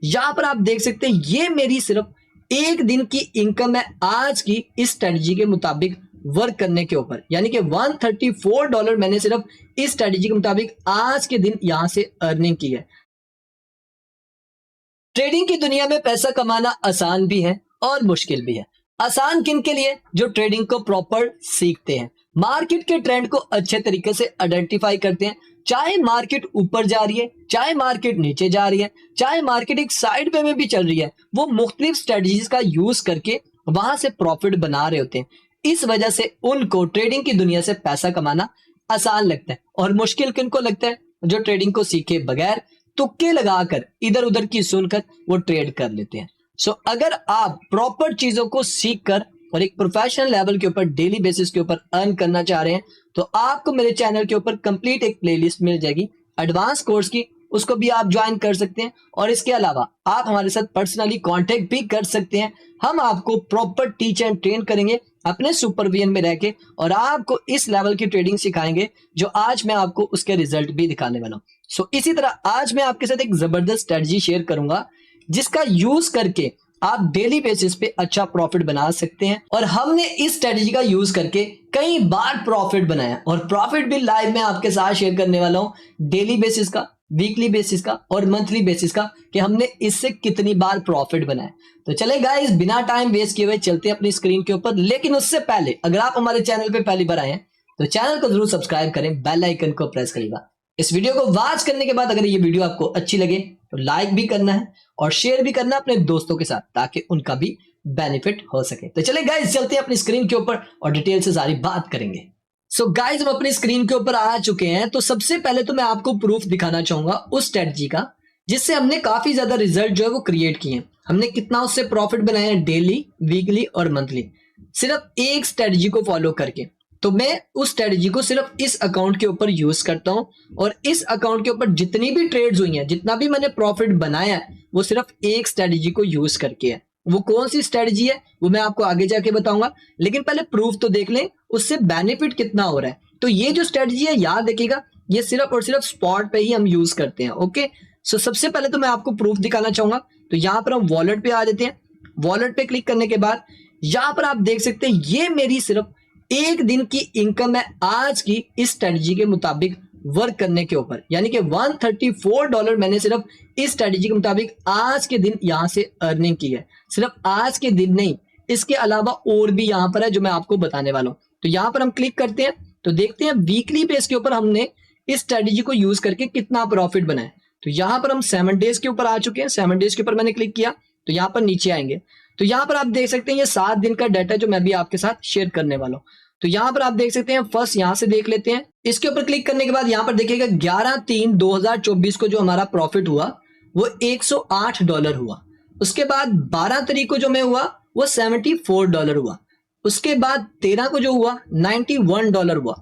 यहाँ पर आप देख सकते हैं ये मेरी सिर्फ एक दिन की इनकम है आज की इस स्ट्रेटजी के मुताबिक वर्क करने के ऊपर, यानी कि $134 मैंने सिर्फ इस स्ट्रेटजी के मुताबिक आज के दिन यहां से अर्निंग की है। ट्रेडिंग की दुनिया में पैसा कमाना आसान भी है और मुश्किल भी है। आसान किन के लिए? जो ट्रेडिंग को प्रॉपर सीखते हैं, मार्केट के ट्रेंड को अच्छे तरीके से आइडेंटिफाई करते हैं, चाहे मार्केट ऊपर जा रही है, चाहे मार्केट नीचे जा रही है, चाहे मार्केट एक साइड पे में भी चल रही है, वो मुख्तलिफ स्ट्रेटजीज का यूज करके वहां से प्रॉफिट बना रहे होते हैं। इस वजह से उनको ट्रेडिंग की दुनिया से पैसा कमाना आसान लगता है और मुश्किल किनको लगता है? जो ट्रेडिंग को सीखे बगैर तुक्के लगाकर इधर उधर की सुनकर वो ट्रेड कर लेते हैं। सो अगर आप प्रॉपर चीजों को सीख कर और एक प्रोफेशनल लेवल के ऊपर डेली बेसिस के ऊपर अर्न करना चाह रहे हैं तो आपको मेरे चैनल के ऊपर कंप्लीट एक प्लेलिस्ट मिल जाएगी एडवांस कोर्स की, उसको भी आप ज्वाइन कर सकते हैं। और इसके अलावा आप हमारे साथ पर्सनली कांटेक्ट भी कर सकते हैं। हम आपको प्रॉपर टीच एंड ट्रेन करेंगे अपने सुपरविजन में रह के और आपको इस लेवल की ट्रेडिंग सिखाएंगे जो आज मैं आपको उसके रिजल्ट भी दिखाने वाला हूँ। सो इसी तरह आज मैं आपके साथ एक जबरदस्त स्ट्रेटजी शेयर करूंगा जिसका यूज करके आप डेली बेसिस पे अच्छा प्रॉफिट बना सकते हैं। और हमने इस स्ट्रेटजी का यूज करके कई बार प्रॉफिट बनाया और प्रॉफिट भी लाइव में आपके साथ शेयर करने वाला हूं, डेली बेसिस का, वीकली बेसिस का और मंथली बेसिस का, कि हमने इससे कितनी बार प्रॉफिट बनाया। तो चले गाइस, बिना टाइम वेस्ट किए हुए चलते हैं अपनी स्क्रीन के ऊपर। लेकिन उससे पहले अगर आप हमारे चैनल पे पहली बार आए हैं तो चैनल को जरूर सब्सक्राइब करें, बेल आइकन को प्रेस करिएगा। इस वीडियो को वॉच करने के बाद अगर ये वीडियो आपको अच्छी लगे तो लाइक भी करना है और शेयर भी करना अपने दोस्तों के साथ ताकि उनका भी बेनिफिट हो सके। तो चले गाइस, चलते हैं अपनी स्क्रीन के ऊपर और डिटेल से सारी बात करेंगे। सो गाइस, हम अपनी स्क्रीन के ऊपर आ चुके हैं। तो सबसे पहले तो मैं आपको प्रूफ दिखाना चाहूंगा उस स्ट्रेटजी का जिससे हमने काफी ज्यादा रिजल्ट जो है वो क्रिएट किए हैं। हमने कितना उससे प्रॉफिट बनाया है डेली, वीकली और मंथली, सिर्फ एक स्ट्रेटजी को फॉलो करके। तो मैं उस स्ट्रेटजी को सिर्फ इस अकाउंट के ऊपर यूज करता हूं और इस अकाउंट के ऊपर जितनी भी ट्रेड्स हुई हैं, जितना भी मैंने प्रॉफिट बनाया है, वो सिर्फ एक स्ट्रेटजी को यूज करके है। वो कौन सी स्ट्रेटजी है वो मैं आपको आगे जाके बताऊंगा, लेकिन पहले प्रूफ तो देख लें उससे बेनिफिट कितना हो रहा है। तो ये जो स्ट्रेटजी है, याद रखिएगा, ये सिर्फ और सिर्फ स्पॉट पे ही हम यूज करते हैं। ओके, सो सबसे पहले तो मैं आपको प्रूफ दिखाना चाहूंगा। तो यहाँ पर हम वॉलेट पे आ जाते हैं। वॉलेट पे क्लिक करने के बाद यहाँ पर आप देख सकते हैं ये मेरी सिर्फ एक दिन की इनकम है आज की इस स्ट्रेटजी के मुताबिक वर्क करने के ऊपर, यानी कि $134 मैंने सिर्फ इस स्ट्रेटजी के मुताबिक आज के दिन यहां से अर्निंग की है। सिर्फ आज के दिन नहीं, इसके अलावा और भी यहां पर है जो मैं आपको बताने वाला हूं। तो यहां पर हम क्लिक करते हैं तो देखते हैं वीकली बेस के ऊपर हमने इस स्ट्रेटजी को यूज करके कितना प्रॉफिट बनाया। तो यहां पर हम 7 डेज के ऊपर आ चुके हैं। 7 डेज के ऊपर मैंने क्लिक किया तो यहां पर नीचे आएंगे तो यहां पर आप देख सकते हैं ये 7 दिन का डाटा जो मैं भी आपके साथ शेयर करने वाला हूं। तो यहां पर आप देख सकते हैं फर्स्ट यहां से देख लेते हैं। इसके ऊपर क्लिक करने के बाद यहां पर देखिएगा 11/3/2024 को जो हमारा प्रॉफिट हुआ वो $108 हुआ। उसके बाद 12 तारीख को जो मैं हुआ वो $74 हुआ। उसके बाद 13 को जो हुआ $91 हुआ।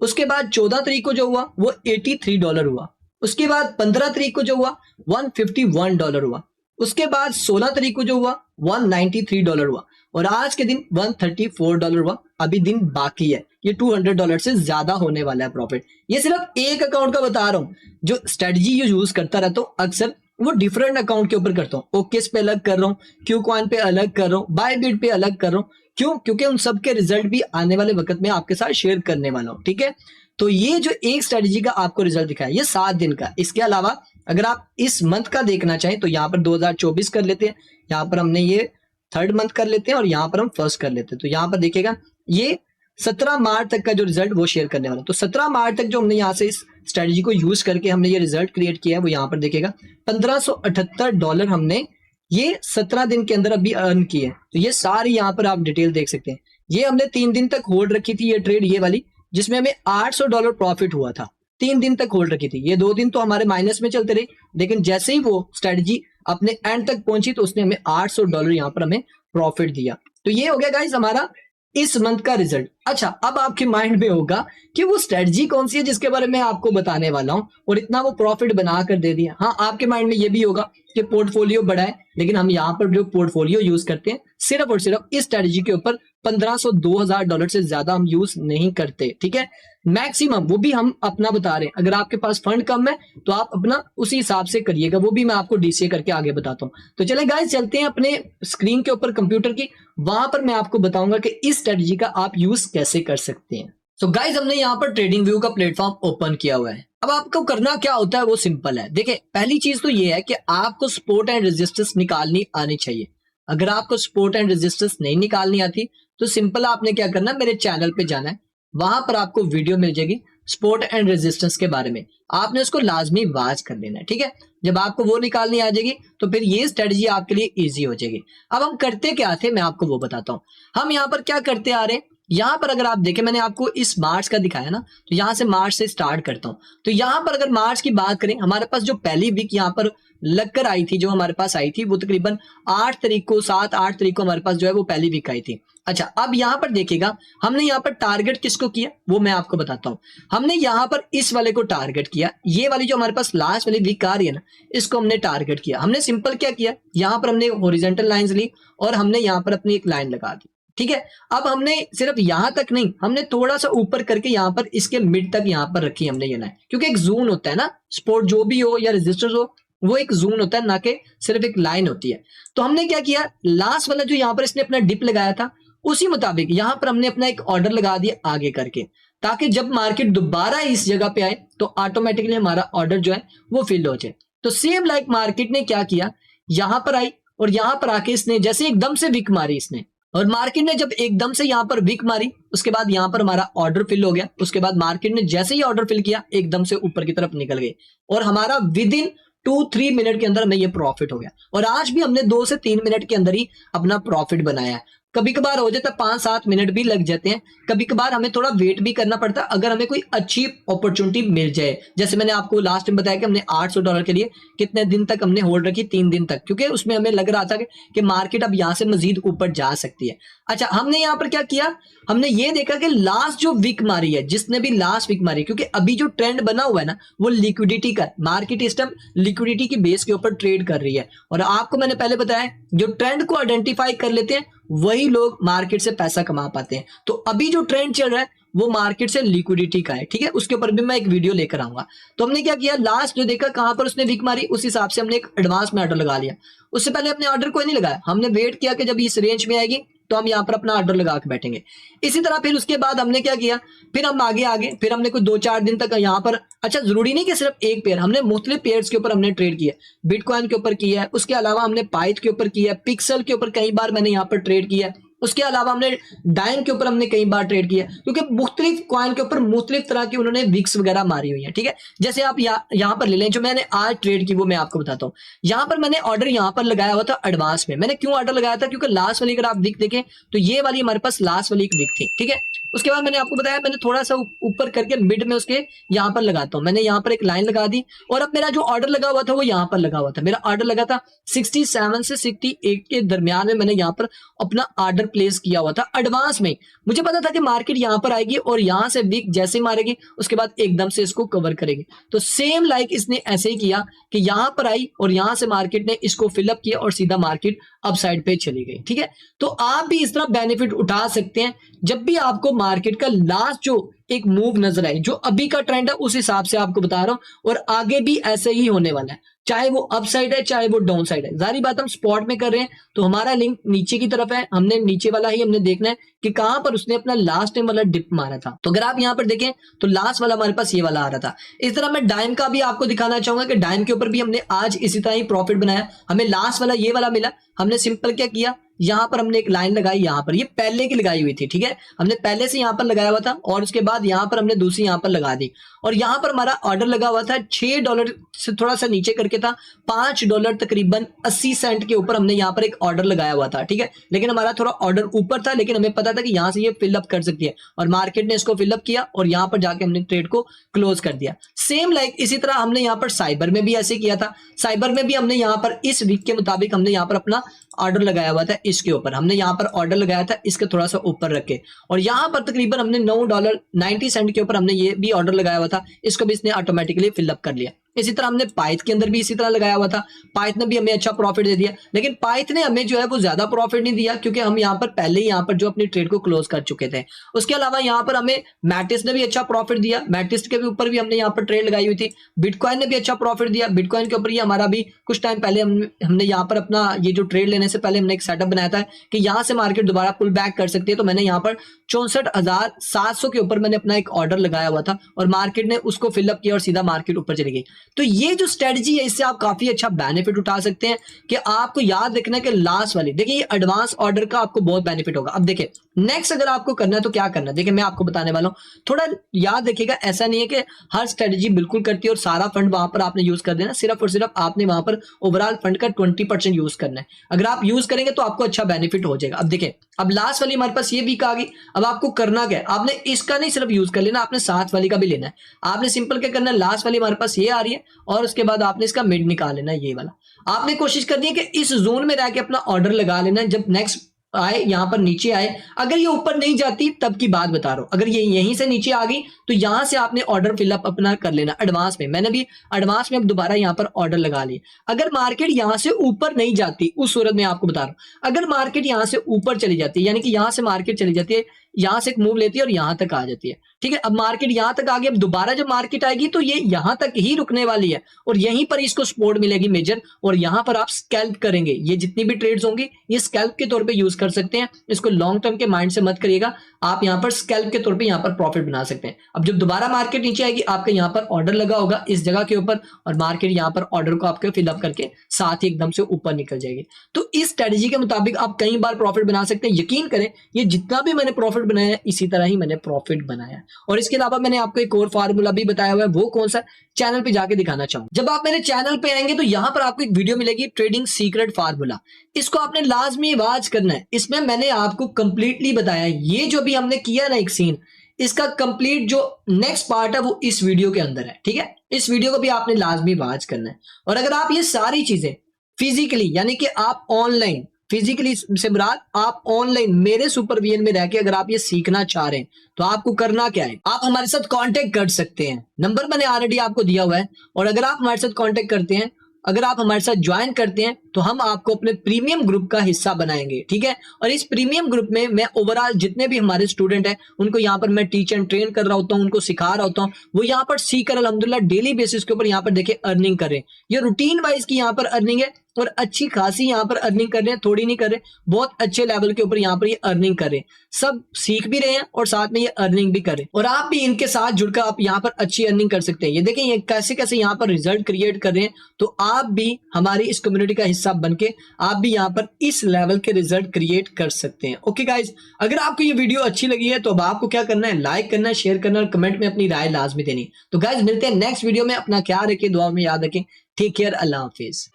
उसके बाद 14 तारीख को जो हुआ वो $83 हुआ। उसके बाद 15 तारीख को जो हुआ $151 हुआ। उसके बाद 16 तारीख को जो हुआ $193 हुआ और आज के दिन $134 हुआ। अभी दिन बाकी है, ये $200 से ज्यादा होने वाला है प्रॉफिट। ये सिर्फ एक अकाउंट का बता रहा हूं। जो स्ट्रेटजी यूज करता रहता हूँ अक्सर वो डिफरेंट अकाउंट के ऊपर करता हूँ। ओकेस पे अलग कर रहा हूँ, क्यू कॉइन पे अलग कर रहा हूँ, बायबिट पे अलग कर रहा हूँ। क्यों? क्योंकि उन सब के रिजल्ट भी आने वाले वक्त में आपके साथ शेयर करने वाला हूँ। ठीक है, तो ये जो एक स्ट्रेटजी का आपको रिजल्ट दिखाया ये 7 दिन का। इसके अलावा अगर आप इस मंथ का देखना चाहें तो यहाँ पर 2024 कर लेते हैं, यहाँ पर हमने ये 3rd मंथ कर लेते हैं और यहाँ पर हम 1st कर लेते हैं। तो यहाँ पर देखिएगा ये 17 मार्च तक का जो रिजल्ट वो शेयर करने वाला। तो 17 मार्च तक जो हमने यहाँ से इस स्ट्रेटजी को यूज करके हमने ये रिजल्ट क्रिएट किया है वो यहाँ पर देखिएगा $1578 हमने ये 17 दिन के अंदर अभी अर्न किए हैं। तो ये सारी यहाँ पर आप डिटेल देख सकते हैं। ये हमने 3 दिन तक होल्ड रखी थी ये ट्रेड, ये वाली, जिसमें हमें $800 प्रॉफिट हुआ था। 3 दिन तक होल्ड रखी थी। ये 2 दिन तो हमारे माइनस में चलते रहे, लेकिन जैसे ही वो स्ट्रेटजी अपने एंड तक पहुंची तो उसने हमें $800 यहाँ पर हमें प्रॉफिट दिया। तो ये हो गया गाइस हमारा इस मंथ का रिजल्ट। अच्छा, अब आपके माइंड में होगा कि वो स्ट्रेटजी कौन सी है जिसके बारे में आपको बताने वाला हूं और इतना वो प्रॉफिट बना कर दे दिया। हाँ, आपके माइंड में ये भी होगा के पोर्टफोलियो बढ़ाए, लेकिन हम यहाँ पर जो पोर्टफोलियो यूज करते हैं सिर्फ और सिर्फ इस स्ट्रेटजी के ऊपर 1500 $2000 से ज्यादा हम यूज नहीं करते, ठीक है। मैक्सिमम वो भी हम अपना बता रहे हैं, अगर आपके पास फंड कम है तो आप अपना उसी हिसाब से करिएगा, वो भी मैं आपको डीसीए करके आगे बताता हूँ। तो चले गाइस चलते हैं अपने स्क्रीन के ऊपर कंप्यूटर की, वहां पर मैं आपको बताऊंगा कि इस स्ट्रेटजी का आप यूज कैसे कर सकते हैं। सो गाइस हमने यहाँ पर ट्रेडिंग व्यू का प्लेटफॉर्म ओपन किया हुआ है। अब आपको करना क्या होता है वो सिंपल है। देखिए पहली चीज तो ये है कि आपको सपोर्ट एंड रेजिस्टेंस निकालनी आनी चाहिए। अगर आपको सपोर्ट एंड रेजिस्टेंस नहीं निकालनी आती तो सिंपल आपने क्या करना है, मेरे चैनल पे जाना है, वहां पर आपको वीडियो मिल जाएगी सपोर्ट एंड रेजिस्टेंस के बारे में, आपने उसको लाजमी वॉच कर लेना है, ठीक है। जब आपको वो निकालनी आ जाएगी तो फिर ये स्ट्रेटजी आपके लिए इजी हो जाएगी। अब हम करते क्या थे मैं आपको वो बताता हूँ। हम यहाँ पर क्या करते आ रहे हैं, यहाँ पर अगर आप देखें मैंने आपको इस मार्च का दिखाया ना, तो यहाँ से मार्च से स्टार्ट करता हूँ। तो यहाँ पर अगर मार्च की बात करें, हमारे पास जो पहली वीक यहाँ पर लगकर आई थी, जो हमारे पास आई थी वो तकरीबन 8 तारीख को 7-8 तारीख को हमारे पास जो है वो पहली वीक आई थी। अच्छा अब यहाँ पर देखिएगा हमने यहाँ पर टारगेट किसको किया वो मैं आपको बताता हूँ। हमने यहाँ पर इस वाले को टारगेट किया, ये वाली जो हमारे पास लास्ट वाली वीक आ रही है ना, इसको हमने टारगेट किया। हमने सिंपल क्या किया, यहाँ पर हमने हॉरिजॉन्टल लाइंस ली और हमने यहाँ पर अपनी एक लाइन लगा दी, ठीक है। अब हमने सिर्फ यहां तक नहीं, हमने थोड़ा सा ऊपर करके यहाँ पर इसके मिड तक यहाँ पर रखी हमने ये लाइन, क्योंकि एक जोन होता है ना, सपोर्ट जो भी हो या रेजिस्टेंस हो वो एक जोन होता है, ना कि सिर्फ एक लाइन होती है। तो हमने क्या किया, लास्ट वाला जो यहाँ पर इसने अपना डिप लगाया था उसी मुताबिक यहाँ पर हमने अपना एक ऑर्डर लगा दिया आगे करके, ताकि जब मार्केट दोबारा इस जगह पे आए तो ऑटोमेटिकली हमारा ऑर्डर जो है वो फिल हो जाए। तो सेम लाइक मार्केट ने क्या किया, यहाँ पर आई और यहाँ पर आके इसने जैसे एकदम से विक मारी इसने, और मार्केट ने जब एकदम से यहाँ पर विक मारी उसके बाद यहाँ पर हमारा ऑर्डर फिल हो गया। उसके बाद मार्केट ने जैसे ही ऑर्डर फिल किया एकदम से ऊपर की तरफ निकल गए और हमारा विद इन 2-3 मिनट के अंदर हमें ये प्रॉफिट हो गया। और आज भी हमने 2 से 3 मिनट के अंदर ही अपना प्रॉफिट बनाया है। कभी कभार हो जाता है 5-7 मिनट भी लग जाते हैं, कभी कभार हमें थोड़ा वेट भी करना पड़ता है अगर हमें कोई अच्छी अपॉर्चुनिटी मिल जाए। जैसे मैंने आपको लास्ट में बताया कि हमने $800 के लिए कितने दिन तक हमने होल्ड रखी, 3 दिन तक, क्योंकि उसमें हमें लग रहा था कि मार्केट अब यहाँ से मजीद ऊपर जा सकती है। अच्छा हमने यहाँ पर क्या किया, हमने ये देखा कि लास्ट जो वीक मारी है, जिसने भी लास्ट वीक मारी, क्योंकि अभी जो ट्रेंड बना हुआ है ना वो लिक्विडिटी का, मार्केट इस टाइम लिक्विडिटी की बेस के ऊपर ट्रेड कर रही है। और आपको मैंने पहले बताया जो ट्रेंड को आइडेंटिफाई कर लेते हैं वही लोग मार्केट से पैसा कमा पाते हैं। तो अभी जो ट्रेंड चल रहा है वो मार्केट से लिक्विडिटी का है, ठीक है। उसके ऊपर भी मैं एक वीडियो लेकर आऊंगा। तो हमने क्या किया, लास्ट जो देखा कहां पर उसने विक मारी उस हिसाब से हमने एक एडवांस में ऑर्डर लगा लिया। उससे पहले अपने ऑर्डर कोई नहीं लगाया, हमने वेट किया कि जब इस रेंज में आएगी तो हम यहाँ पर अपना ऑर्डर लगा के बैठेंगे। इसी तरह फिर उसके बाद हमने क्या किया, फिर हम आगे फिर हमने कुछ 2-4 दिन तक यहाँ पर, अच्छा जरूरी नहीं कि सिर्फ एक पेयर, हमने मुख्तलिफ पेयर्स के ऊपर हमने ट्रेड किया, बिटकॉइन के ऊपर किया है, उसके अलावा हमने पाइथ के ऊपर किया है, पिक्सल के ऊपर कई बार मैंने यहाँ पर ट्रेड किया है, उसके अलावा हमने डाइम के ऊपर हमने कई बार ट्रेड किया, क्योंकि मुख्तलिफ कॉइन के ऊपर मुख्तलिफ तरह की उन्होंने विक्स वगैरह मारी हुई है, ठीक है। जैसे आप यहाँ पर ले लें, जो मैंने आज ट्रेड की वो मैं आपको बताता हूँ। यहाँ पर मैंने ऑर्डर यहाँ पर लगाया हुआ था एडवांस में। मैंने क्यों ऑर्डर लगाया था, क्योंकि लास्ट वाली अगर आप विक देखें तो ये वाली हमारे पास लास्ट वाली एक विक थी, ठीक है। उसके बाद मैंने आपको बताया मैंने थोड़ा सा ऊपर करके मिड में उसके यहाँ पर लगाता हूँ, मैंने यहाँ पर एक लाइन लगा दी और अब मेरा जो ऑर्डर लगा हुआ था वो यहाँ पर लगा हुआ था। मेरा ऑर्डर लगा था 67 से 68 के दरमियान में, मैंने यहाँ पर अपना ऑर्डर प्लेस किया हुआ था एडवांस में। मुझे पता था कि मार्केट यहाँ पर आएगी और यहाँ से वीक जैसे मारेगी उसके बाद एकदम से इसको कवर करेगी। तो सेम लाइक इसने ऐसे ही किया कि यहाँ पर आई और यहाँ से मार्केट ने इसको फिलअप किया और सीधा मार्केट अप साइड पे चली गई, ठीक है। तो आप भी इस तरह बेनिफिट उठा सकते हैं जब भी आपको मार्केट का लास्ट जो एक मूव नजर आए, जो अभी का ट्रेंड है उस हिसाब से आपको बता रहा हूं, और आगे भी ऐसे ही होने वाला है, चाहे वो अप साइड है चाहे वो डाउन साइड है। जारी बात हम स्पॉट में कर रहे हैं तो हमारा लिंक नीचे की तरफ है, हमने नीचे वाला ही हमने देखना है कि कहां पर उसने अपना लास्ट टाइम वाला डिप मारा था। तो अगर आप यहां पर देखें तो लास्ट वाला हमारे पास ये वाला आ रहा था। इस तरह मैं डाइम का भी आपको दिखाना चाहूंगा कि डाइम के ऊपर भी हमने आज इसी तरह ही प्रॉफिट बनाया। हमें लास्ट वाला ये वाला मिला, हमने सिंपल क्या किया, यहां पर हमने एक लाइन लगाई, यहां पर ये पहले की लगाई हुई थी, ठीक है, हमने पहले से यहां पर लगाया हुआ था और उसके बाद यहां पर हमने दूसरी यहां पर लगा दी और यहां पर हमारा ऑर्डर लगा हुआ था $6 से थोड़ा सा नीचे करके था, $5 तकरीबन 80 सेंट के ऊपर हमने यहां पर एक ऑर्डर लगाया हुआ था, ठीक है। लेकिन हमारा थोड़ा ऑर्डर ऊपर था, लेकिन हमें पता था कि यहां से ये फिलअप कर सकती है और मार्केट ने इसको फिलअप किया और यहां पर जाके हमने ट्रेड को क्लोज कर दिया। सेम लाइक इसी तरह हमने यहाँ पर साइबर में भी ऐसे किया था। साइबर में भी हमने यहाँ पर इस वीक के मुताबिक हमने यहाँ पर अपना ऑर्डर लगाया हुआ था, इसके ऊपर हमने यहाँ पर ऑर्डर लगाया था इसके थोड़ा सा ऊपर रख के, और यहाँ पर तकरीबन हमने $9.90 के ऊपर हमने ये भी ऑर्डर लगाया हुआ था, इसको भी इसने ऑटोमेटिकली फिलअप कर लिया। इसी तरह हमने पाइथ के अंदर भी इसी तरह लगाया हुआ था, पाइथ ने भी हमें अच्छा प्रॉफिट दे दिया, लेकिन पाइथ ने हमें जो है वो ज्यादा प्रॉफिट नहीं दिया क्योंकि हम यहाँ पर पहले ही यहाँ पर जो अपनी ट्रेड को क्लोज कर चुके थे। उसके अलावा यहाँ पर हमें मैटिस ने भी अच्छा प्रॉफिट दिया, मैटिस के भी ऊपर भी हमने यहाँ पर ट्रेड लगाई हुई थी। बिटकॉइन ने भी अच्छा प्रॉफिट दिया, बिटकॉइन के ऊपर ये हमारा भी कुछ टाइम पहले हमने यहाँ पर अपना ये जो ट्रेड लेने से पहले हमने एक सेटअप बनाया था कि यहाँ से मार्केट दोबारा पुल बैक कर सकती है, तो मैंने यहाँ पर 64,700 के ऊपर मैंने अपना एक ऑर्डर लगाया हुआ था और मार्केट ने उसको फिलअप किया और सीधा मार्केट ऊपर चली गई। तो ये जो स्ट्रेटजी है इससे आप काफी अच्छा बेनिफिट उठा सकते हैं कि आपको याद रखना है कि लास्ट वाली देखिए ये एडवांस ऑर्डर का आपको बहुत बेनिफिट होगा। अब देखिए नेक्स्ट अगर आपको करना है तो क्या करना है, देखिए मैं आपको बताने वाला हूं, थोड़ा याद रखिएगा। ऐसा नहीं है कि हर स्ट्रेटजी बिल्कुल करती है और सारा फंड वहां पर आपने यूज कर देना, सिर्फ और सिर्फ आपने वहां पर ओवरऑल फंड का 20% यूज करना है। अगर आप यूज करेंगे तो आपको अच्छा बेनिफिट हो जाएगा। अब देखिए अब लास्ट वाली हमारे पास ये वीक आ गई, अब आपको करना क्या है, आपने इसका नहीं सिर्फ यूज कर लेना, आपने साथ वाली का भी लेना है। आपने सिंपल क्या करना है, लास्ट वाली हमारे पास ये आ रही है और उसके बाद आपने इसका मिड निकाल लेना है, ये वाला। आपने कोशिश करनी है कि इस जोन में रह के अपना ऑर्डर लगा लेना है। जब नेक्स्ट आए यहां पर नीचे आए, अगर ये ऊपर नहीं जाती तब की बात बता रहा हूं, अगर ये यहीं से नीचे आ गई तो यहां से आपने ऑर्डर फिलअप अपना कर लेना एडवांस में। मैंने भी एडवांस में अब दोबारा यहां पर ऑर्डर लगा लिए। अगर मार्केट यहां से ऊपर नहीं जाती उस सूरत में आपको बता रहा हूं, अगर मार्केट यहां से ऊपर चली जाती है यानी कि यहां से मार्केट चली जाती है, यहां से एक मूव लेती है और यहां तक आ जाती है, ठीक है। अब मार्केट यहां तक आ गई, अब दोबारा जब मार्केट आएगी तो ये यहां तक ही रुकने वाली है और यहीं पर इसको सपोर्ट मिलेगी मेजर, और यहां पर आप स्कैल्प करेंगे। ये जितनी भी ट्रेड्स होंगी ये स्कैल्प के तौर पे यूज कर सकते हैं, इसको लॉन्ग टर्म के माइंड से मत करिएगा, आप यहां पर स्कैल्प के तौर पे यहां पर प्रॉफिट बना सकते हैं। अब जब दोबारा मार्केट नीचे आएगी आपका यहां पर ऑर्डर लगा होगा इस जगह के ऊपर और मार्केट यहां पर ऑर्डर को आपके फिलअप करके साथ ही एकदम से ऊपर निकल जाएगी। तो इस स्ट्रेटजी के मुताबिक आप कई बार प्रॉफिट बना सकते हैं। यकीन करें ये जितना भी मैंने प्रॉफिट बनाया है इसी तरह ही मैंने प्रॉफिट बनाया। और इसके अलावा मैंने आपको एक और फार्मूला भी बताया हुआ है, वो कौन सा, चैनल पे जाके दिखाना चाहूंगा। जब आप मेरे चैनल पे आएंगे तो यहां पर आपको एक वीडियो मिलेगी ट्रेडिंग सीक्रेट फार्मूला, इसको आपने लाजमी वॉच करना है। इसमें मैंने आपको कंप्लीटली बताया है, ये जो भी हमने किया ना एक सीन, इसका कंप्लीट जो नेक्स्ट पार्ट है वो इस वीडियो के अंदर है, ठीक है। इस वीडियो को भी आपने लाजमी वॉच करना है। और अगर आप ये सारी चीजें फिजिकली यानी कि आप ऑनलाइन, फिजिकली से मुराद आप ऑनलाइन मेरे सुपरविजन में रह के अगर आप ये सीखना चाह रहे हैं तो आपको करना क्या है, आप हमारे साथ कांटेक्ट कर सकते हैं। नंबर मैंने ऑलरेडी आपको दिया हुआ है और अगर आप हमारे साथ कांटेक्ट करते हैं, अगर आप हमारे साथ ज्वाइन करते हैं तो हम आपको अपने प्रीमियम ग्रुप का हिस्सा बनाएंगे, ठीक है। और इस प्रीमियम ग्रुप में मैं ओवरऑल जितने भी हमारे स्टूडेंट हैं उनको यहाँ पर मैं टीच एंड ट्रेन कर रहा होता हूँ, उनको सिखा रहा होता हूँ, वो यहाँ पर सीखकर अल्हम्दुलिल्लाह डेली बेसिस के ऊपर यहाँ पर देखिए अर्निंग कर रहे हैं। ये रूटीन वाइज की यहाँ पर अर्निंग है और अच्छी खासी यहाँ पर अर्निंग कर रहे हैं, थोड़ी नहीं कर रहे, बहुत अच्छे लेवल के ऊपर यहाँ पर ये अर्निंग कर रहे हैं। सब सीख भी रहे हैं और साथ में ये अर्निंग भी कर रहे हैं और आप भी इनके साथ जुड़कर आप यहाँ पर अच्छी अर्निंग कर सकते हैं। ये देखें ये कैसे कैसे यहाँ पर रिजल्ट क्रिएट कर रहे हैं, तो आप भी हमारी इस कम्युनिटी का हिस्सा बनके आप भी यहाँ पर इस लेवल के रिजल्ट क्रिएट कर सकते हैं। ओके गाइज, अगर आपको ये वीडियो अच्छी लगी है तो अब आपको क्या करना है, लाइक करना है, शेयर करना है और कमेंट में अपनी राय लाजमी देनी। तो गाइज मिलते हैं नेक्स्ट वीडियो में, अपना ख्याल रखिए, दुआ में याद रखें, टेक केयर, अल्लाह हाफिज।